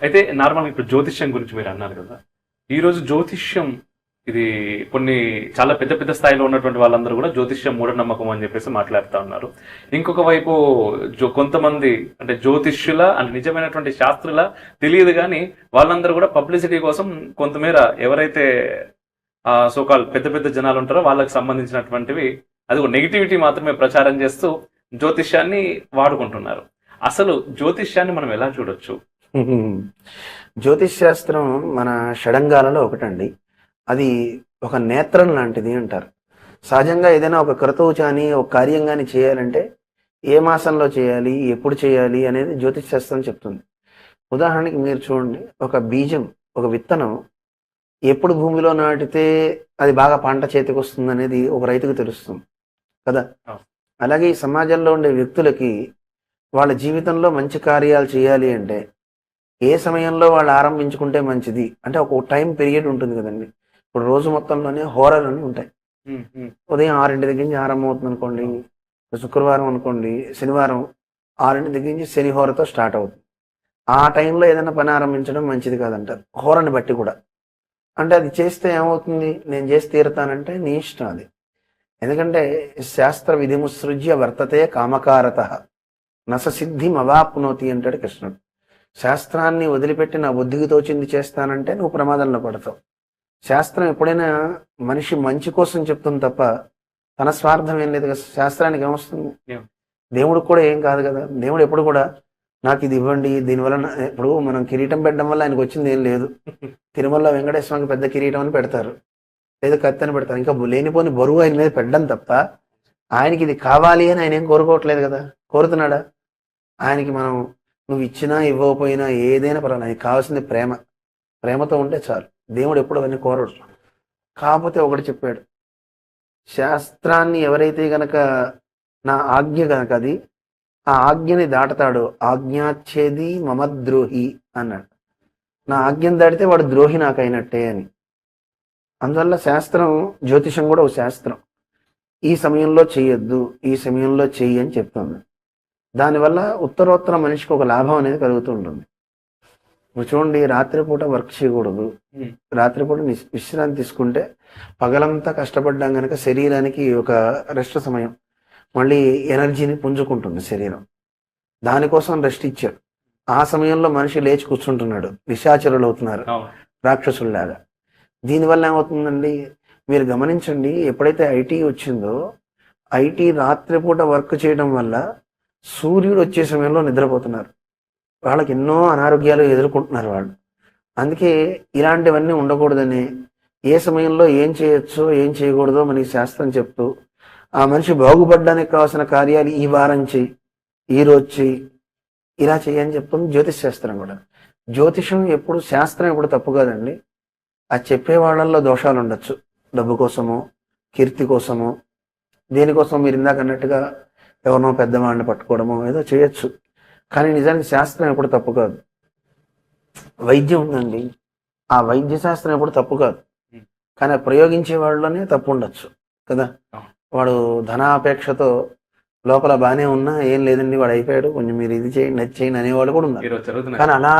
అయితే నార్మల్గా ఇప్పుడు జ్యోతిష్యం గురించి మీరు అన్నారు కదా. ఈరోజు జ్యోతిష్యం ఇది కొన్ని చాలా పెద్ద పెద్ద స్థాయిలో ఉన్నటువంటి వాళ్ళందరూ కూడా జ్యోతిష్యం మూఢనమ్మకం అని చెప్పేసి మాట్లాడుతూ ఉన్నారు. ఇంకొక వైపు కొంతమంది అంటే జ్యోతిష్యుల అంటే నిజమైనటువంటి శాస్త్రుల తెలియదు కానీ వాళ్ళందరూ కూడా పబ్లిసిటీ కోసం కొంతమేర ఎవరైతే సోకాల్ పెద్ద పెద్ద జనాలు ఉంటారో వాళ్ళకి సంబంధించినటువంటివి అది ఒక నెగిటివిటీ మాత్రమే ప్రచారం చేస్తూ జ్యోతిష్యాన్ని వాడుకుంటున్నారు. అసలు జ్యోతిష్యాన్ని మనం ఎలా చూడొచ్చు? జ్యోతిష్ శాస్త్రం మన షడంగాలలో ఒకటండి. అది ఒక నేత్రం లాంటిది అంటారు. సహజంగా ఏదైనా ఒక క్రతువు కానీ ఒక కార్యం కానీ చేయాలంటే ఏ మాసంలో చేయాలి, ఎప్పుడు చేయాలి అనేది జ్యోతిష్ శాస్త్రం చెప్తుంది. ఉదాహరణకి మీరు చూడండి, ఒక బీజం, ఒక విత్తనం ఎప్పుడు భూమిలో నాటితే అది బాగా పంట చేతికి వస్తుంది అనేది ఒక రైతుకు తెలుస్తుంది కదా. అలాగే ఈ సమాజంలో ఉండే వ్యక్తులకి వాళ్ళ జీవితంలో మంచి కార్యాలు చేయాలి అంటే ఏ సమయంలో వాళ్ళు ఆరంభించుకుంటే మంచిది అంటే ఒక టైం పీరియడ్ ఉంటుంది కదండి. ఇప్పుడు రోజు మొత్తంలోనే హోరాలని ఉంటాయి. ఉదయం 6 దగ్గర నుంచి ఆరంభం అవుతుంది అనుకోండి, శుక్రవారం అనుకోండి, శనివారం 6 దగ్గర నుంచి శని హోరతో స్టార్ట్ అవుతుంది. ఆ టైంలో ఏదైనా పని ఆరంభించడం మంచిది కాదంటారు, హోరని బట్టి కూడా. అంటే అది చేస్తే ఏమవుతుంది, నేను చేసి తీరుతానంటే నీ ఇష్టం అది. ఎందుకంటే శాస్త్ర విధిముసృజ్య వర్తతే కామకారత నస సిద్ధిం అవాప్నోతి అంటాడు కృష్ణుడు. శాస్త్రాన్ని వదిలిపెట్టి నా బుద్ధికి తోచింది చేస్తానంటే నువ్వు ప్రమాదంలో పడతావు. శాస్త్రం ఎప్పుడైనా మనిషి మంచి కోసం చెప్తుంది తప్ప తన స్వార్థం ఏం లేదు కదా. శాస్త్రానికి ఏమొస్తుంది, దేవుడికి కూడా ఏం కాదు కదా. దేవుడు ఎప్పుడు కూడా నాకు ఇది ఇవ్వండి, దీనివల్ల ఇప్పుడు మనం కిరీటం పెట్టడం వల్ల ఆయనకు వచ్చింది ఏం లేదు. తిరుమల వెంకటేశ్వరానికి పెద్ద కిరీటం అని పెడతారు, లేదా కత్తి అని పెడతారు. ఇంకా లేనిపోని బరువు ఆయన మీద పెట్టడం తప్ప ఆయనకి ఇది కావాలి అని ఆయన ఏం కోరుకోవట్లేదు కదా. కోరుతున్నాడా? ఆయనకి మనం నువ్వు ఇచ్చినా ఇవ్వకపోయినా ఏదైనా పర్వాలేదు, ఆయనకి కావాల్సింది ప్రేమ. ప్రేమతో ఉంటే చాలు. దేవుడు ఎప్పుడు అవన్నీ కోరడు. కాకపోతే ఒకటి చెప్పాడు, శాస్త్రాన్ని ఎవరైతే గనక నా ఆజ్ఞ గనక అది ఆ ఆజ్ఞని దాటతాడు, ఆజ్ఞాచ్ఛేది మమద్రోహి అన్నాడు. నా ఆజ్ఞను దాటితే వాడు ద్రోహి నాకు అయినట్టే అని. అందువల్ల శాస్త్రం, జ్యోతిషం కూడా ఒక శాస్త్రం. ఈ సమయంలో చెయ్యొద్దు, ఈ సమయంలో చెయ్యి అని చెప్తుంది. దానివల్ల ఉత్తరోత్తర మనిషికి ఒక లాభం అనేది కలుగుతూ ఉంటుంది. ఇప్పుడు చూడండి, రాత్రిపూట వర్క్ చేయకూడదు. రాత్రిపూట విశ్రాంతి తీసుకుంటే పగలంతా కష్టపడ్డాం కనుక శరీరానికి ఒక రెస్ట్ సమయం, మళ్ళీ ఎనర్జీని పుంజుకుంటుంది శరీరం. దానికోసం రెస్ట్ ఇచ్చాడు. ఆ సమయంలో మనిషి లేచి కూర్చుంటున్నాడు, నిశాచరులు అవుతున్నారు రాక్షసుల్లాగా. దీనివల్ల ఏమవుతుందండి, మీరు గమనించండి, ఎప్పుడైతే ఐటీ వచ్చిందో ఐటీ రాత్రిపూట వర్క్ చేయడం వల్ల సూర్యుడు వచ్చే సమయంలో నిద్రపోతున్నారు. వాళ్ళకి ఎన్నో అనారోగ్యాలు ఎదుర్కొంటున్నారు వాళ్ళు. అందుకే ఇలాంటివన్నీ ఉండకూడదని ఏ సమయంలో ఏం చేయొచ్చో ఏం చేయకూడదో మనకి శాస్త్రం చెప్తూ ఆ మనిషి బాగుపడడానికి కావాల్సిన కార్యాలు ఈ వారం చెయ్యి, ఈ రోజు చెయ్యి, ఇలా చెయ్యని చెప్తుంది జ్యోతిష్ శాస్త్రం కూడా. జ్యోతిషం ఎప్పుడు, శాస్త్రం ఎప్పుడు తప్పు కాదండి. అది చెప్పే వాళ్ళల్లో దోషాలు ఉండొచ్చు, డబ్బు కోసమో కీర్తి కోసమో దేనికోసం మీరు ఇందాక అన్నట్టుగా ఎవరినో పెద్దవాడిని పట్టుకోవడమో ఏదో చేయొచ్చు. కానీ నిజానికి శాస్త్రం ఎప్పుడు తప్పు కాదు. వైద్యం ఉందండి, ఆ వైద్య శాస్త్రం ఎప్పుడు తప్పు కాదు. కానీ ప్రయోగించే వాళ్ళలోనే తప్పు ఉండొచ్చు కదా. వాడు ధనాపేక్షతో లోపల బాగానే ఉన్నా ఏం లేదండి వాడు అయిపోయాడు, కొంచెం మీరు ఇది చేయండి అది చేయండి అనేవాళ్ళు కూడా ఉన్నారు. కానీ అలా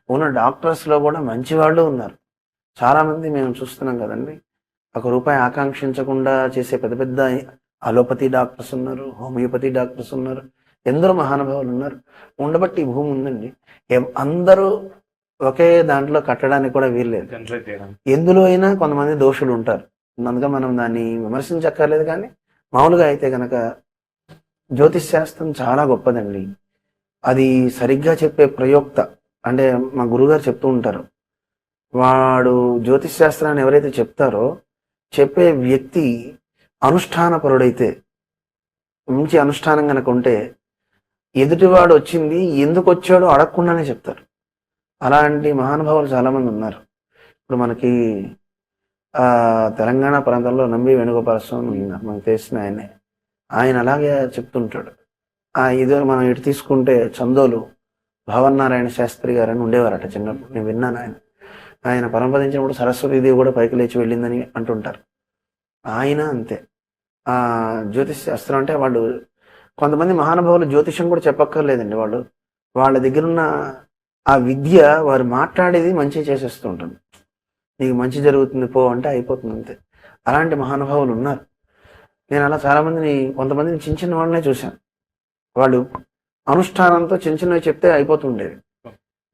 ఉన్న డాక్టర్స్లో కూడా మంచి వాళ్ళు ఉన్నారు. చాలామంది మేము చూస్తున్నాం కదండి, ₹1 ఆకాంక్షించకుండా చేసే పెద్ద పెద్ద అలోపతి డాక్టర్స్ ఉన్నారు, హోమియోపతి డాక్టర్స్ ఉన్నారు, ఎందరో మహానుభావులు ఉన్నారు. ఉండబట్టి ఈ భూమి ఉందండి. అందరూ ఒకే దాంట్లో కట్టడానికి కూడా వీల్లేదు. ఎందులో అయినా కొంతమంది దోషులు ఉంటారు. అందుకే మనం దాన్ని విమర్శించక్కర్లేదు. కానీ మామూలుగా అయితే కనుక జ్యోతిష్ శాస్త్రం చాలా గొప్పదండి. అది సరిగ్గా చెప్పే ప్రయోక్త అంటే మా గురుగారు చెప్తూ ఉంటారు, వాడు జ్యోతిష్ శాస్త్రాన్ని ఎవరైతే చెప్తారో చెప్పే వ్యక్తి అనుష్ఠానపరుడైతే, మంచి అనుష్ఠానం కనుక ఉంటే ఎదుటివాడు వచ్చింది ఎందుకు వచ్చాడో అడగకుండానే చెప్తారు. అలాంటి మహానుభావులు చాలామంది ఉన్నారు. ఇప్పుడు మనకి తెలంగాణ ప్రాంతంలో నంబి వేణుగోపాలస్వామి మనకు తెలిసిన ఆయన అలాగే చెప్తుంటాడు. ఇది మనం ఇటు తీసుకుంటే చందోలు భావన్నారాయణ శాస్త్రి గారు అని ఉండేవారట చిన్నప్పుడు, నేను విన్నాను. ఆయన పరంపదించినప్పుడు సరస్వతీదేవి కూడా పైకి లేచి వెళ్ళిందని అంటుంటారు. ఆయన అంతే. జ్యోతిష్ శాస్త్రం అంటే వాళ్ళు కొంతమంది మహానుభావులు జ్యోతిషం కూడా చెప్పక్కర్లేదండి. వాళ్ళ దగ్గర ఉన్న ఆ విద్య వారు మాట్లాడేది మంచి చేసేస్తూ ఉంటుంది. నీకు మంచి జరుగుతుంది పో అంటే అయిపోతుంది అంతే. అలాంటి మహానుభావులు ఉన్నారు. నేను అలా కొంతమందిని చిన్న చిన్న వాళ్ళనే చూశాను. వాళ్ళు అనుష్ఠానంతో చిన్న చిన్నవి చెప్తే అయిపోతుండేవి.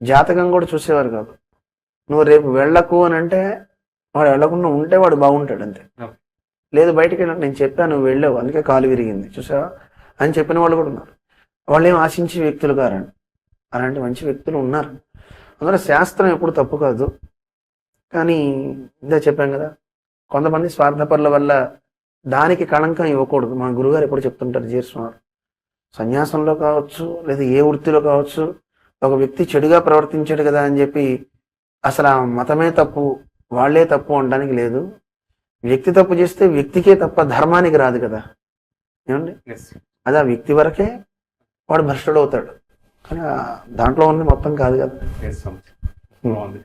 జాతకం కూడా చూసేవారు కాదు. నువ్వు రేపు వెళ్ళకు అని అంటే వాడు వెళ్ళకుండా ఉంటే వాడు బాగుంటాడు అంతే. లేదు బయటికి వెళ్ళి నేను చెప్పాను నువ్వు వెళ్ళావు అందుకే కాలు విరిగింది చూసావా అని చెప్పిన వాళ్ళు కూడా ఉన్నారు. వాళ్ళు ఏం ఆశించే వ్యక్తులు కారండి. అలాంటి మంచి వ్యక్తులు ఉన్నారు. అందులో శాస్త్రం ఎప్పుడు తప్పు కాదు. కానీ ఇందా చెప్పాం కదా, కొంతమంది స్వార్థపరుల వల్ల దానికి కళంకం ఇవ్వకూడదు. మా గురుగారు ఎప్పుడు చెప్తుంటారు జీర్స్వామి, సన్యాసంలో కావచ్చు లేదా ఏ వృత్తిలో కావచ్చు ఒక వ్యక్తి చెడుగా ప్రవర్తించాడు కదా అని చెప్పి అసలు ఆ మతమే తప్పు వాళ్ళే తప్పు అనడానికి లేదు. వ్యక్తి తప్పు చేస్తే వ్యక్తికే తప్ప ధర్మానికి రాదు కదా. ఏమండి, అది ఆ వ్యక్తి వరకే వాడు భ్రష్టుడు అవుతాడు. కానీ దాంట్లో ఉంది మొత్తం కాదు కదా. బాగుంది.